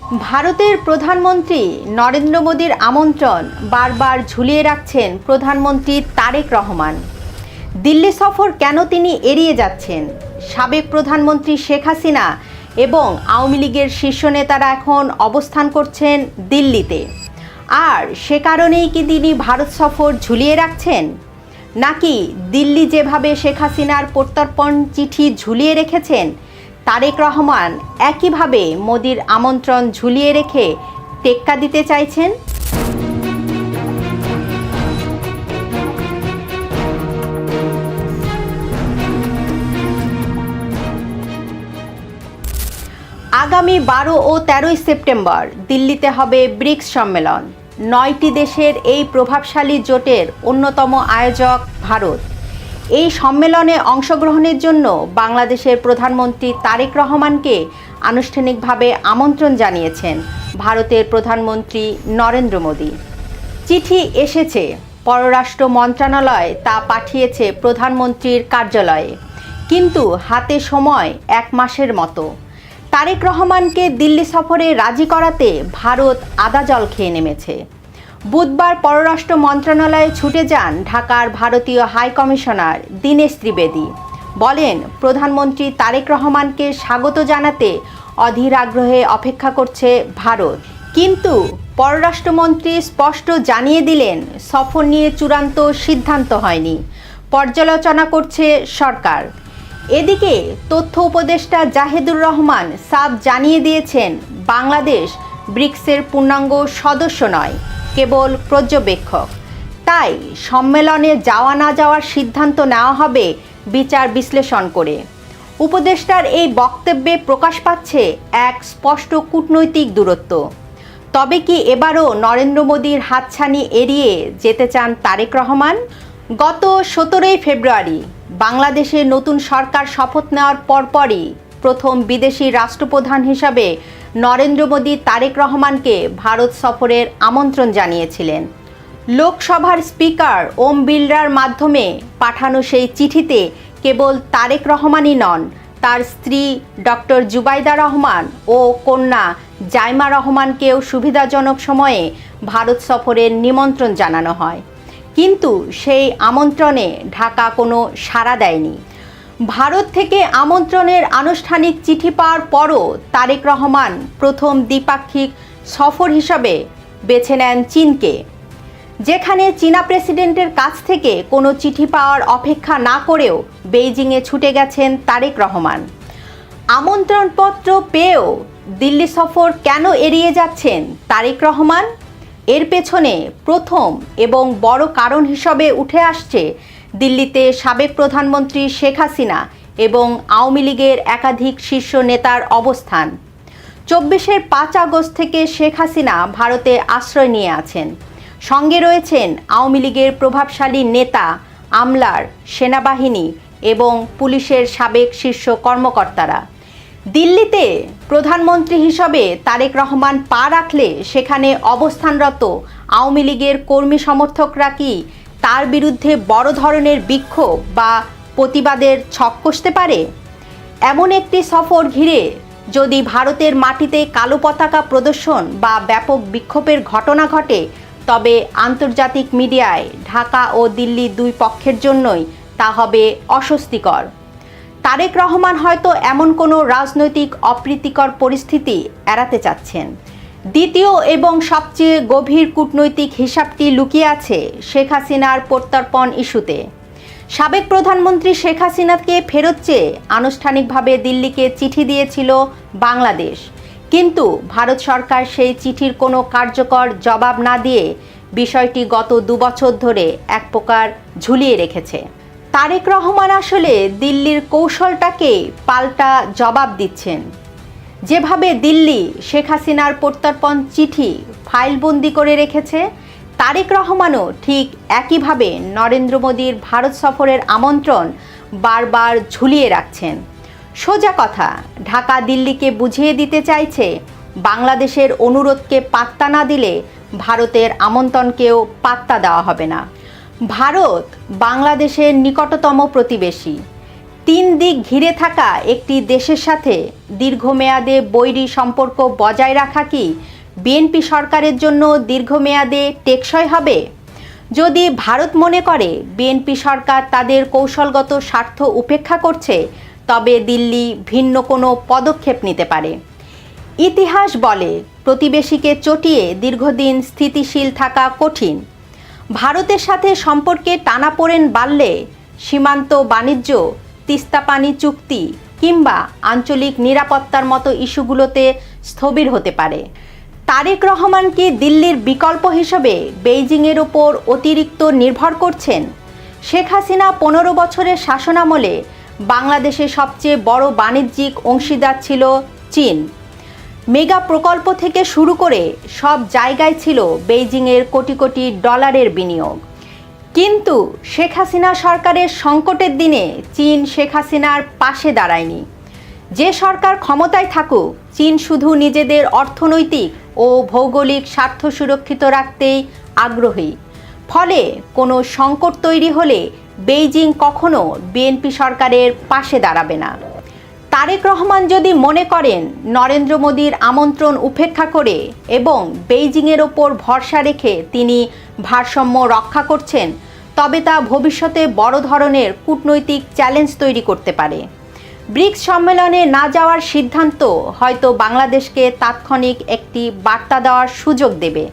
ভারতের প্রধানমন্ত্রী নরেন্দ্র মোদীর আমন্ত্রণ বারবার ঝুলিয়ে রাখছেন প্রধানমন্ত্রী তারেক রহমান। দিল্লি সফর কেন তিনি এড়িয়ে যাচ্ছেন? সাবেক প্রধানমন্ত্রী শেখ হাসিনা এবং আওয়ামী লীগের শীর্ষ নেতারা এখন অবস্থান করছেন দিল্লিতে। আর সে কারণেই কি তিনি ভারত সফর ঝুলিয়ে রাখছেন? নাকি দিল্লি যেভাবে শেখ হাসিনার প্রত্যর্পণ চিঠি ঝুলিয়ে রেখেছেন, তারেক রহমান একইভাবে মোদির আমন্ত্রণ ঝুলিয়ে রেখে টেক্কা দিতে চাইছেন? আগামী 12 ও 13 সেপ্টেম্বর দিল্লিতে হবে ব্রিক্স সম্মেলন। 9টি দেশের এই প্রভাবশালী জোটের অন্যতম আয়োজক ভারত। এই সম্মেলনে অংশগ্রহণের জন্য বাংলাদেশের প্রধানমন্ত্রী তারেক রহমানকে আনুষ্ঠানিকভাবে আমন্ত্রণ জানিয়েছেন ভারতের প্রধানমন্ত্রী নরেন্দ্র মোদী। চিঠি এসেছে, পররাষ্ট্র মন্ত্রণালয় তা পাঠিয়েছে প্রধানমন্ত্রীর কার্যালয়ে, কিন্তু হাতে সময় 1 মাসের মতো। তারেক রহমানকে দিল্লি সফরে রাজি করাতে ভারত আদা জল খেয়ে নেমেছে। বুধবার পররাষ্ট্র মন্ত্রণালয়ে ছুটে যান ঢাকার ভারতীয় হাই কমিশনার দীনেশ ত্রিবেদী। বলেন, প্রধানমন্ত্রী তারেক রহমানকে স্বাগত জানাতে অধীর আগ্রহে অপেক্ষা করছে ভারত। কিন্তু পররাষ্ট্রমন্ত্রী স্পষ্ট জানিয়ে দিলেন, সফর নিয়ে চূড়ান্ত সিদ্ধান্ত হয়নি, পর্যালোচনা করছে সরকার। এদিকে তথ্য উপদেষ্টা জাহিদুর রহমান সাফ জানিয়ে দিয়েছেন, বাংলাদেশ ব্রিক্সের পূর্ণাঙ্গ সদস্য নয়, কেবল পর্যবেক্ষক। তাই সম্মেলনে যাওয়া না যাওয়ার সিদ্ধান্ত নেওয়া হবে বিচার বিশ্লেষণ করে। উপদেষ্টার এই বক্তব্যে প্রকাশ পাচ্ছে এক স্পষ্ট কূটনৈতিক দূরত্ব। তবে কি এবারও নরেন্দ্র মোদীর হাতছানি এড়িয়ে যেতে চান তারেক রহমান? গত 17 ফেব্রুয়ারি বাংলাদেশে নতুন সরকার শপথ নেওয়ার পরপরই প্রথম বিদেশি রাষ্ট্রপ্রধান হিসাবে নরেন্দ্র মোদী তারেক রহমানকে ভারত সফরের আমন্ত্রণ জানিয়েছিলেন। লোকসভার স্পিকার ওম বিড়লার মাধ্যমে পাঠানো সেই চিঠিতে কেবল তারেক রহমানই নন, তার স্ত্রী ডক্টর জুবাইদা রহমান ও কন্যা জাইমা রহমানকেও সুবিধাজনক সময়ে ভারত সফরের নিমন্ত্রণ জানানো হয়। কিন্তু সেই আমন্ত্রণে ঢাকা কোনো সাড়া দেয়নি। ভারত থেকে আমন্ত্রণের আনুষ্ঠানিক চিঠি পাওয়ার পরও তারেক রহমান প্রথম দ্বিপাক্ষিক সফর হিসাবে বেছে নেন চীনকে, যেখানে চীনা প্রেসিডেন্টের কাছ থেকে কোনো চিঠি পাওয়ার অপেক্ষা না করেও বেইজিংয়ে ছুটে গেছেন তারেক রহমান। আমন্ত্রণপত্র পেয়েও দিল্লি সফর কেন এড়িয়ে যাচ্ছেন তারেক রহমান? এর পেছনে প্রথম এবং বড় কারণ হিসেবে উঠে আসছে দিল্লিতে সাবেক প্রধানমন্ত্রী শেখ হাসিনা এবং আওয়ামী লীগের একাধিক শীর্ষ নেতার অবস্থান। 24-এর 5 আগস্ট থেকে শেখ হাসিনা ভারতে আশ্রয় নিয়ে আছেন। সঙ্গে রয়েছেন আওয়ামী লীগের প্রভাবশালী নেতা, আমলার, সেনাবাহিনী এবং পুলিশের সাবেক শীর্ষ কর্মকর্তারা। দিল্লিতে প্রধানমন্ত্রী হিসাবে তারেক রহমান পা রাখলে সেখানে অবস্থানরত আওয়ামী লীগের কর্মী সমর্থকরা কি তার বিরুদ্ধে বড় ধরনের বিক্ষোভ বা প্রতিবাদের ছক কষতে পারে? এমন একটি সফর ঘিরে যদি ভারতের মাটিতে কালো পতাকা প্রদর্শন বা ব্যাপক বিক্ষোভের ঘটনা ঘটে, তবে আন্তর্জাতিক মিডিয়ায় ঢাকা ও দিল্লি দুই পক্ষের জন্যই তা হবে অস্বস্তিকর। তারেক রহমান হয়তো এমন কোনো রাজনৈতিক অপ্রীতিকর পরিস্থিতি এড়াতে চাচ্ছেন। দ্বিতীয় এবং সবচেয়ে গভীর কূটনৈতিক হিসাবটি লুকিয়ে আছে শেখ হাসিনার প্রত্যর্পণ ইস্যুতে। সাবেক প্রধানমন্ত্রী শেখ হাসিনাকে ফেরত চেয়ে আনুষ্ঠানিকভাবে দিল্লিকে চিঠি দিয়েছিল বাংলাদেশ, কিন্তু ভারত সরকার সেই চিঠির কোনো কার্যকর জবাব না দিয়ে বিষয়টি গত 2 বছর ধরে এক প্রকার ঝুলিয়ে রেখেছে। তারেক রহমান আসলে দিল্লির কৌশলটাকে পাল্টা জবাব দিচ্ছেন। যেভাবে দিল্লি শেখ হাসিনার প্রত্যর্পণ চিঠি ফাইলবন্দি করে রেখেছে, তারেক রহমানও ঠিক একইভাবে নরেন্দ্র মোদীর ভারত সফরের আমন্ত্রণ বারবার ঝুলিয়ে রাখছেন। সোজা কথা, ঢাকা দিল্লিকে বুঝিয়ে দিতে চাইছে, বাংলাদেশের অনুরোধকে পাত্তা না দিলে ভারতের আমন্ত্রণকেও পাত্তা দেওয়া হবে না। ভারত বাংলাদেশের নিকটতম প্রতিবেশী। তিন দিক ঘিরে থাকা একটি দেশের সাথে দীর্ঘমেয়াদে বৈরী সম্পর্ক বজায় রাখা কি বিএনপি সরকারের জন্য দীর্ঘমেয়াদে টেকসই হবে? যদি ভারত মনে করে বিএনপি সরকার তাদের কৌশলগত স্বার্থ উপেক্ষা করছে, তবে দিল্লি ভিন্ন কোনো পদক্ষেপ নিতে পারে। ইতিহাস বলে, প্রতিবেশীকে চটিয়ে দীর্ঘদিন স্থিতিশীল থাকা কঠিন। ভারতের সাথে সম্পর্কে টানাপোড়েন বাড়লে সীমান্ত বাণিজ্য, তিস্তা পানি চুক্তি কিংবা আঞ্চলিক নিরাপত্তার মতো ইস্যুগুলোতে স্থবির হতে পারে। তারেক রহমান কি দিল্লির বিকল্প হিসেবে বেইজিংয়ের ওপর অতিরিক্ত নির্ভর করছেন? শেখ হাসিনা 15 বছরের শাসনামলে বাংলাদেশের সবচেয়ে বড় বাণিজ্যিক অংশীদার ছিল চীন। মেগা প্রকল্প থেকে শুরু করে সব জায়গায় ছিল বেইজিংয়ের কোটি কোটি ডলারের বিনিয়োগ। কিন্তু শেখ হাসিনা সরকারের সংকটের দিনে চীন শেখ হাসিনার পাশে দাঁড়ায়নি। যে সরকার ক্ষমতায় থাকুক, চীন শুধু নিজেদের অর্থনৈতিক ও ভৌগোলিক স্বার্থ সুরক্ষিত রাখতেই আগ্রহী। ফলে কোনো সংকট তৈরি হলে বেইজিং কখনো বিএনপি সরকারের পাশে দাঁড়াবে না। তারেক রহমান যদি মনে করেন নরেন্দ্র মোদীর আমন্ত্রণ উপেক্ষা করে এবং বেইজিংয়ের ওপর ভরসা রেখে তিনি ভারসাম্য রক্ষা করছেন, তবে তা ভবিষ্যতে বড় ধরনের কূটনৈতিক চ্যালেঞ্জ তৈরি করতে পারে। ব্রিক্স সম্মেলনে না যাওয়ার সিদ্ধান্ত হয়তো বাংলাদেশকে তাৎক্ষণিক একটি বার্তা দেওয়ার সুযোগ দেবে,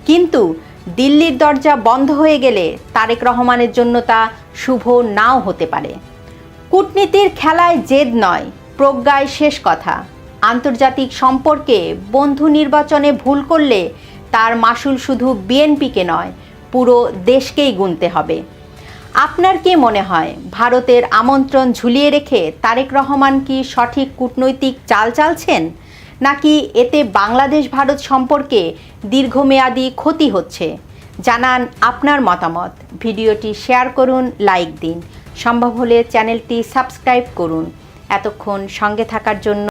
কিন্তু দিল্লির দরজা বন্ধ হয়ে গেলে তারেক রহমানের জন্য তা শুভ নাও হতে পারে। কূটনীতির খেলায় জেদ নয়, প্রজ্ঞায় শেষ কথা। আন্তর্জাতিক সম্পর্কে বন্ধু নির্বাচনে ভুল করলে তার মাসুল শুধু বিএনপিকে নয়, পুরো দেশকেই গুনতে হবে। আপনার কি মনে হয়, ভারতের আমন্ত্রণ ঝুলিয়ে রেখে তারেক রহমান কি সঠিক কূটনৈতিক চাল চালছেন, নাকি এতে বাংলাদেশ ভারত সম্পর্কে দীর্ঘমেয়াদী ক্ষতি হচ্ছে? জানান আপনার মতামত। ভিডিওটি শেয়ার করুন, লাইক দিন, সম্ভব হলে চ্যানেলটি সাবস্ক্রাইব করুন। এতক্ষণ সঙ্গে থাকার জন্য।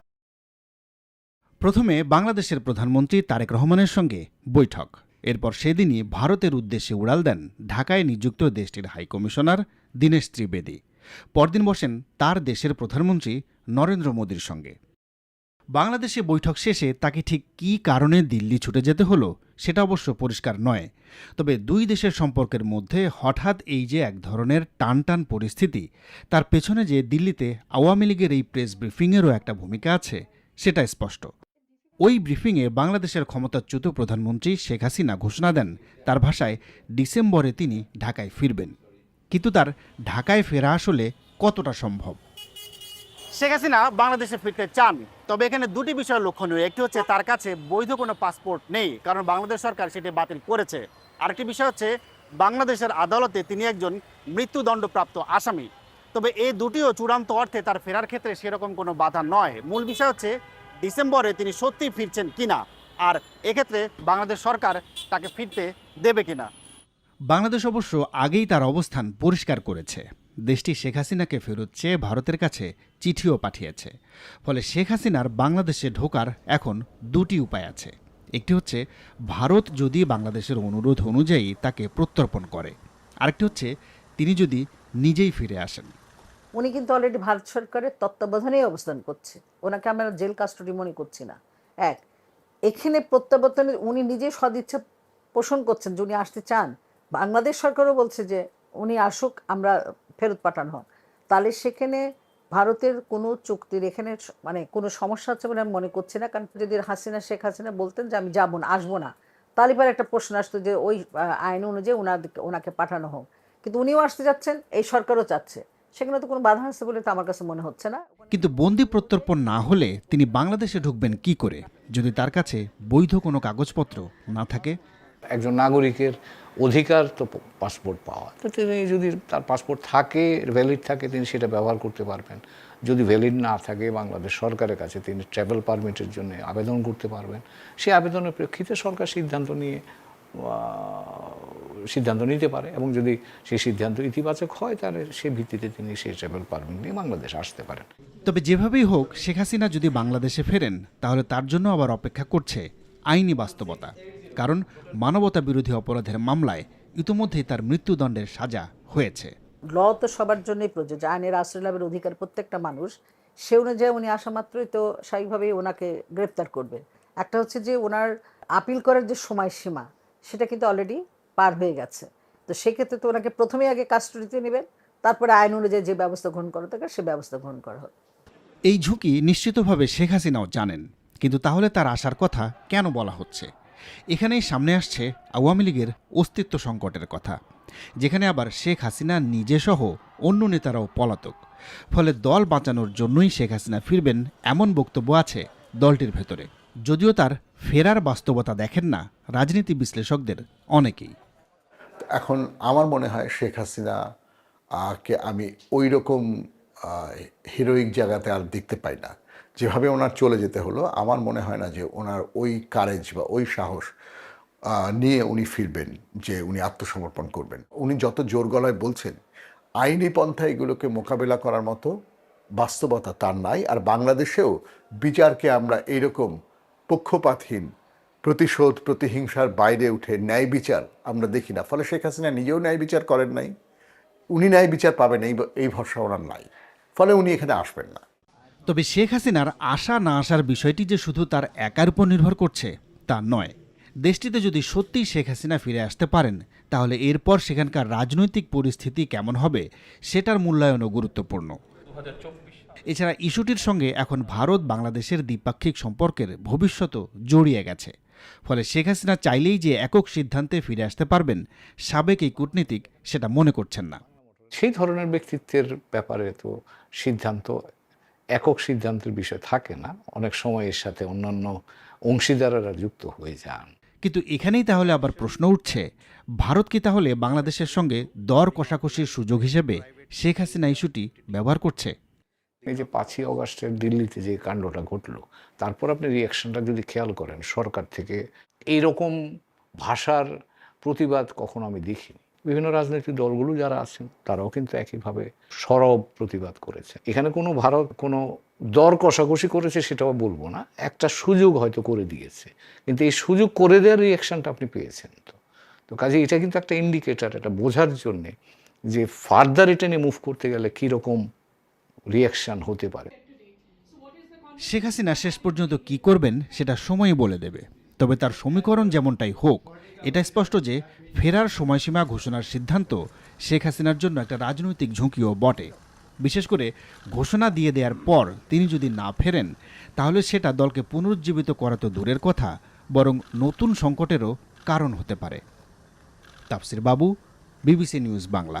প্রথমে বাংলাদেশের প্রধানমন্ত্রী তারেক রহমানের সঙ্গে বৈঠক। এরপর সেদিনই ভারতের উদ্দেশ্যে উড়াল দেন ঢাকায় নিযুক্ত দেশটির হাইকমিশনার দীনেশ ত্রিবেদী। পরদিন বসেন তার দেশের প্রধানমন্ত্রী নরেন্দ্র মোদীর সঙ্গে। বাংলাদেশে বৈঠক শেষে তাকে ঠিক কী কারণে দিল্লি ছুটে যেতে হলো সেটা অবশ্য পরিষ্কার নয়। তবে দুই দেশের সম্পর্কের মধ্যে হঠাৎ এই যে এক ধরনের টানটান পরিস্থিতি, তার পেছনে যে দিল্লিতে আওয়ামী লীগের এই প্রেস ব্রিফিংয়েরও একটা ভূমিকা আছে সেটা স্পষ্ট। ওই ব্রিফিংয়ে বাংলাদেশের ক্ষমতাচ্যুত প্রধানমন্ত্রী শেখ হাসিনা ঘোষণা দেন তার ভাষায় ডিসেম্বরে তিনি ঢাকায় ফিরবেন। কিন্তু তার ঢাকায় ফেরা আসলে কতটা সম্ভব? শেখ হাসিনা বাংলাদেশে ফিরতে চান, তবে এখানে দুটি বিষয় লক্ষণীয়। একটি হচ্ছে তার কাছে বৈধ কোনো পাসপোর্ট নেই, কারণ বাংলাদেশ সরকার সেটি বাতিল করেছে। আরেকটি বিষয় হচ্ছে বাংলাদেশের আদালতে তিনি একজন মৃত্যুদণ্ডপ্রাপ্ত আসামি। তবে এই দুটিও চূড়ান্ত অর্থে তার ফেরার ক্ষেত্রে সেরকম কোনো বাধা নয়। মূল বিষয় হচ্ছে ডিসেম্বরে তিনি সত্যিই ফিরছেন কিনা, আর এক্ষেত্রে বাংলাদেশ সরকার তাকে ফিরতে দেবে কিনা। বাংলাদেশ অবশ্য আগেই তার অবস্থান পরিষ্কার করেছে। দেশটি শেখ হাসিনাকে ফেরত চেয়ে ভারতের কাছে চিঠিও পাঠিয়েছে। ফলে শেখ হাসিনার বাংলাদেশে ঢোকার এখন দুটি উপায় আছে। একটি হচ্ছে ভারত যদি বাংলাদেশের অনুরোধ অনুযায়ী তাকে প্রত্যর্পণ করে, আরেকটি হচ্ছে তিনি যদি নিজেই ফিরে আসেন। উনি কিন্তু অলরেডি ভারত সরকারের তত্ত্বাবধানেই অবস্থান করছে, ওনাকে আমরা জেল কাস্টডি মনে করছি না। এখানে প্রত্যাবর্তনের উনি নিজে সদিচ্ছা পোষণ করছেন যে উনি আসতে চান। বাংলাদেশ সরকারও বলছে যে উনি আসুক, আমরা ফেরত পাঠানো হোক। তাহলে সেখানে ভারতের কোনো চুক্তির এখানে মানে কোনো সমস্যা হচ্ছে বলে আমি মনে করছি না। কারণ যদি শেখ হাসিনা বলতেন যে আমি যাবো না, আসবো না, তাহলে পরে একটা প্রশ্ন আসতো যে ওই আইন অনুযায়ী ওনাকে পাঠানো হোক। কিন্তু উনিও আসতে যাচ্ছেন, এই সরকারও চাচ্ছে, সেখানে তো কোনো বাধা আছে বলে তো আমার কাছে মনে হচ্ছে না। কিন্তু বন্দি প্রত্যর্পণ না হলে তিনি বাংলাদেশে ঢুকবেন কি করে, যদি তার কাছে বৈধ কোনো কাগজপত্র না থাকে? একজন নাগরিকের অধিকার তো পাসপোর্ট পাওয়া। তো তিনি যদি তার পাসপোর্ট থাকে, ভ্যালিড থাকে, তিনি সেটা ব্যবহার করতে পারবেন। যদি ভ্যালিড না থাকে, বাংলাদেশ সরকারের কাছে তিনি ট্রাভেল পারমিটের জন্য আবেদন করতে পারবেন। সেই আবেদনের প্রেক্ষিতে সরকার সিদ্ধান্ত নিতে পারে, এবং যদি সেই সিদ্ধান্ত ইতিবাচক হয় তাহলে সেই ভিত্তিতে তিনি সেই ট্রাভেল পারমিট নিয়ে বাংলাদেশ আসতে পারেন। তবে যেভাবেই হোক, শেখ হাসিনা যদি বাংলাদেশে ফেরেন তাহলে তার জন্য আবার অপেক্ষা করছে আইনি বাস্তবতা। কারণ মানবতা বিরোধী অপরাধের মামলায় ইতিমধ্যেই তার মৃত্যুদণ্ডের সাজা হয়েছে। ল তো সবার জন্যই প্রযোজ্য, আইনের আশ্রয় লাভের অধিকার প্রত্যেকটা মানুষ, সে অনুযায়ী উনি আসা মাত্রই তো স্বাভাবিকভাবেই ওনাকে গ্রেপ্তার করবে। একটা হচ্ছে যে ওনার আপিল করার যে সময়সীমা সেটা কিন্তু অলরেডি পার হয়ে গেছে, তো সেক্ষেত্রে তো ওনাকে প্রথমেই আগে কাস্টডিতে নেবেন, তারপরে আইন অনুযায়ী যে ব্যবস্থা গ্রহণ করা দরকার সে ব্যবস্থা গ্রহণ করা হবে। এই ঝুঁকি নিশ্চিতভাবে শেখ হাসিনাও জানেন, কিন্তু তাহলে তার আসার কথা কেন বলা হচ্ছে? এখানেই সামনে আসছে আওয়ামী লীগের অস্তিত্ব সংকটের কথা, যেখানে আবার শেখ হাসিনা নিজে সহ অন্য নেতারাও পলাতক। ফলে দল বাঁচানোর জন্যই শেখ হাসিনা ফিরবেন এমন বক্তব্য আছে দলটির ভেতরে, যদিও তার ফেরার বাস্তবতা দেখেন না রাজনীতি বিশ্লেষকদের অনেকেই। এখন আমার মনে হয় শেখ হাসিনা কে আমি ওই রকম হিরোইক জায়গাতে আর দেখতে পাই না। যেভাবে ওনার চলে যেতে হলো, আমার মনে হয় না যে ওনার ওই কারেজ বা ওই সাহস নিয়ে উনি ফিরবেন, যে উনি আত্মসমর্পণ করবেন। উনি যত জোর গলায় বলছেন, আইনি পন্থা এগুলোকে মোকাবেলা করার মতো বাস্তবতা তার নাই। আর বাংলাদেশেও বিচারকে আমরা এইরকম পক্ষপাতহীন, প্রতিশোধ প্রতিহিংসার বাইরে উঠে ন্যায় বিচার আমরা দেখি না। ফলে শেখ হাসিনা নিজেও ন্যায় বিচার করেন নাই, উনি ন্যায় বিচার পাবেন এই ভরসা ওনার নাই, ফলে উনি এখানে আসবেন না। তবে শেখ হাসিনার আসা না আসার বিষয়টি যে শুধু তার একার উপর নির্ভর করছে তা নয়। দেশটিতে যদি সত্যিই শেখ হাসিনা ফিরে আসতে পারেন, তাহলে এরপর সেখানকার রাজনৈতিক পরিস্থিতি কেমন হবে সেটার মূল্যায়নও গুরুত্বপূর্ণ। এছাড়া ইস্যুটির সঙ্গে এখন ভারত বাংলাদেশের দ্বিপাক্ষিক সম্পর্কের ভবিষ্যতও জড়িয়ে গেছে। ফলে শেখ হাসিনা চাইলেই যে একক সিদ্ধান্তে ফিরে আসতে পারবেন, সাবেক এই কূটনীতিক সেটা মনে করছেন না। সেই ধরনের ব্যক্তিত্বের ব্যাপারে তো সিদ্ধান্ত একক সিদ্ধান্তের বিষয় থাকে না, অনেক সময় এর সাথে অন্যান্য অংশীদারেরা যুক্ত হয়ে যান। কিন্তু এখানেই তাহলে আবার প্রশ্ন উঠছে, ভারত কি তাহলে বাংলাদেশের সঙ্গে দর কষাকষির সুযোগ হিসেবে শেখ হাসিনা ইস্যুটি ব্যবহার করছে? এই যে 5ই অগাস্টের দিল্লিতে যে কাণ্ডটা ঘটলো, তারপর আপনি রিয়াকশনটা যদি খেয়াল করেন, সরকার থেকে এইরকম ভাষার প্রতিবাদ কখনো আমি দেখিনি। বিভিন্ন রাজনৈতিক দলগুলো যারা আছেন তারাও কিন্তু একইভাবে সরব প্রতিবাদ করেছে। এখানে কোনো ভারত কোনো দর কষাকষি করেছে সেটাও বলবো না, একটা সুযোগ হয়তো করে দিয়েছে, কিন্তু এই সুযোগ করে দেওয়ার রিয়াকশনটা আপনি পেয়েছেন। তো কাজে এটা কিন্তু একটা ইন্ডিকেটর, এটা বোঝার জন্যে যে ফার্দার এটা নিয়ে মুভ করতে গেলে কীরকম রিয়াকশন হতে পারে। শেখ হাসিনা শেষ পর্যন্ত কি করবেন সেটা সময়ই বলে দেবে। তবে তার সমীকরণ যেমনটাই হোক, এটা স্পষ্ট যে ফেরার সময়সীমা ঘোষণার সিদ্ধান্ত শেখ হাসিনার জন্য একটা রাজনৈতিক ঝুঁকিও বটে। বিশেষ করে ঘোষণা দিয়ে দেওয়ার পর তিনি যদি না ফেরেন, তাহলে সেটা দলকে পুনরুজ্জীবিত করা তো দূরের কথা, বরং নতুন সংকটেরও কারণ হতে পারে। তাফসির বাবু, বিবিসি নিউজ বাংলা।